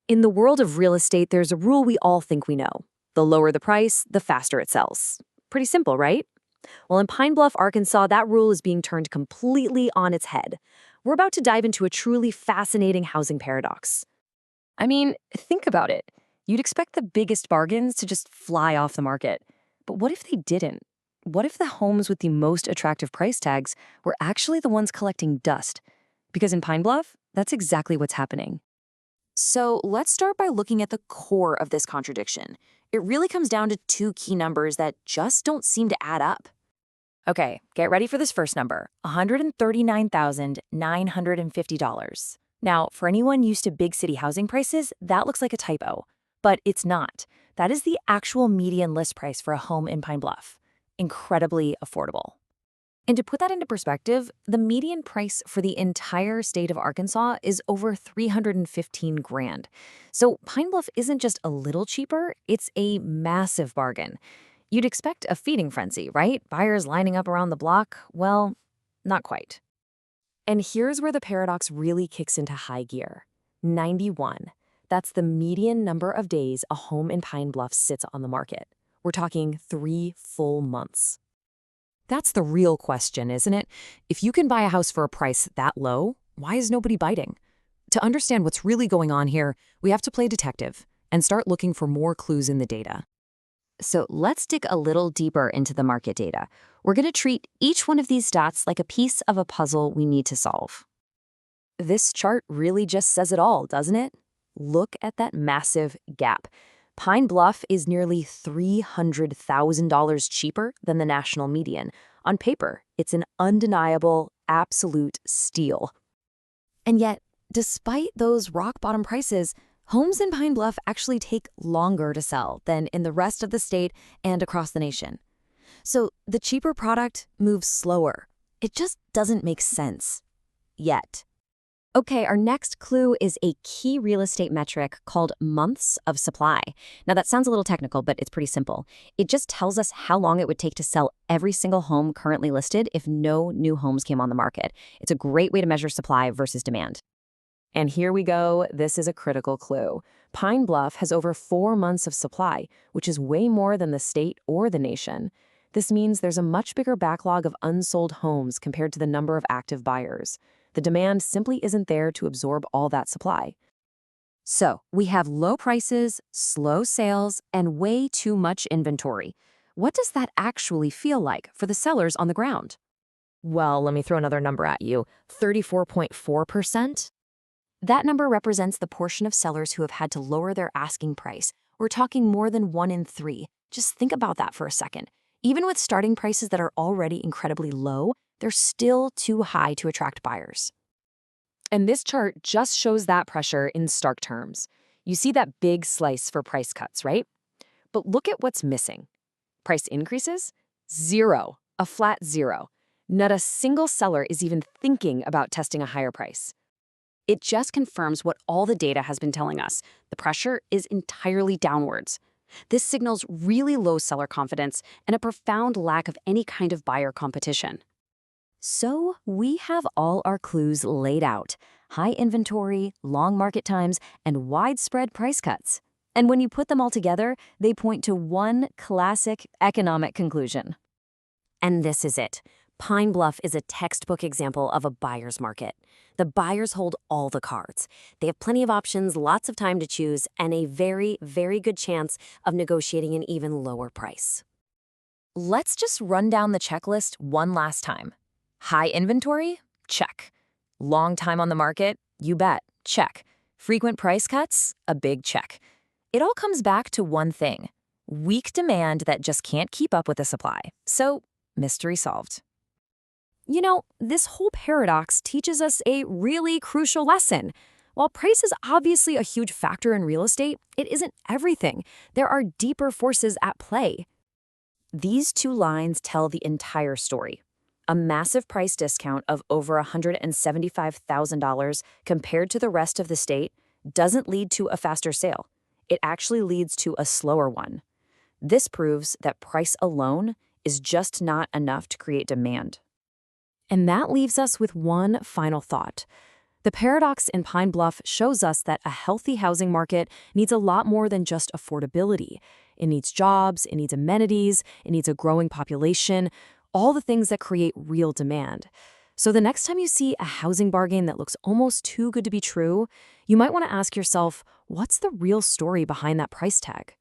In the world of real estate, there's a rule we all think we know. The lower the price, the faster it sells. Pretty simple, right? Well, in Pine Bluff, Arkansas, that rule is being turned completely on its head. We're about to dive into a truly fascinating housing paradox. I mean, think about it. You'd expect the biggest bargains to just fly off the market. But what if they didn't? What if the homes with the most attractive price tags were actually the ones collecting dust? Because in Pine Bluff, that's exactly what's happening. So let's start by looking at the core of this contradiction. It really comes down to two key numbers that just don't seem to add up. Okay, get ready for this first number, $139,950. Now, for anyone used to big city housing prices, that looks like a typo. But it's not. That is the actual median list price for a home in Pine Bluff. Incredibly affordable. And to put that into perspective, the median price for the entire state of Arkansas is over $315 grand. So Pine Bluff isn't just a little cheaper, it's a massive bargain. You'd expect a feeding frenzy, right? Buyers lining up around the block? Well, not quite. And here's where the paradox really kicks into high gear. 91. That's the median number of days a home in Pine Bluff sits on the market. We're talking 3 full months. That's the real question, isn't it? If you can buy a house for a price that low, why is nobody biting? To understand what's really going on here, we have to play detective and start looking for more clues in the data. So let's dig a little deeper into the market data. We're going to treat each one of these dots like a piece of a puzzle we need to solve. This chart really just says it all, doesn't it? Look at that massive gap. Pine Bluff is nearly $300,000 cheaper than the national median. On paper, it's an undeniable, absolute steal. And yet, despite those rock-bottom prices, homes in Pine Bluff actually take longer to sell than in the rest of the state and across the nation. So the cheaper product moves slower. It just doesn't make sense. Yet. Okay, our next clue is a key real estate metric called months of supply. Now that sounds a little technical, but it's pretty simple. It just tells us how long it would take to sell every single home currently listed if no new homes came on the market. It's a great way to measure supply versus demand. And here we go. This is a critical clue. Pine Bluff has over 4 months of supply, which is way more than the state or the nation. This means there's a much bigger backlog of unsold homes compared to the number of active buyers. The demand simply isn't there to absorb all that supply. So we have low prices, slow sales, and way too much inventory. What does that actually feel like for the sellers on the ground? Well, let me throw another number at you, 34.4%. That number represents the portion of sellers who have had to lower their asking price. We're talking more than 1 in 3. Just think about that for a second. Even with starting prices that are already incredibly low, they're still too high to attract buyers. And this chart just shows that pressure in stark terms. You see that big slice for price cuts, right? But look at what's missing. Price increases? Zero. A flat zero. Not a single seller is even thinking about testing a higher price. It just confirms what all the data has been telling us. The pressure is entirely downwards. This signals really low seller confidence and a profound lack of any kind of buyer competition. So we have all our clues laid out: high inventory, long market times, and widespread price cuts. And when you put them all together, they point to one classic economic conclusion. And this is it. Pine Bluff is a textbook example of a buyer's market. The buyers hold all the cards. They have plenty of options, lots of time to choose, and a very, very good chance of negotiating an even lower price. Let's just run down the checklist one last time. High inventory? Check. Long time on the market? You bet. Check. Frequent price cuts? A big check. It all comes back to one thing: weak demand that just can't keep up with the supply. So, mystery solved. You know, this whole paradox teaches us a really crucial lesson. While price is obviously a huge factor in real estate, it isn't everything. There are deeper forces at play. These two lines tell the entire story. A massive price discount of over $175,000 compared to the rest of the state doesn't lead to a faster sale. It actually leads to a slower one. This proves that price alone is just not enough to create demand. And that leaves us with one final thought. The paradox in Pine Bluff shows us that a healthy housing market needs a lot more than just affordability. It needs jobs, it needs amenities, it needs a growing population, all the things that create real demand. So the next time you see a housing bargain that looks almost too good to be true, you might want to ask yourself, what's the real story behind that price tag?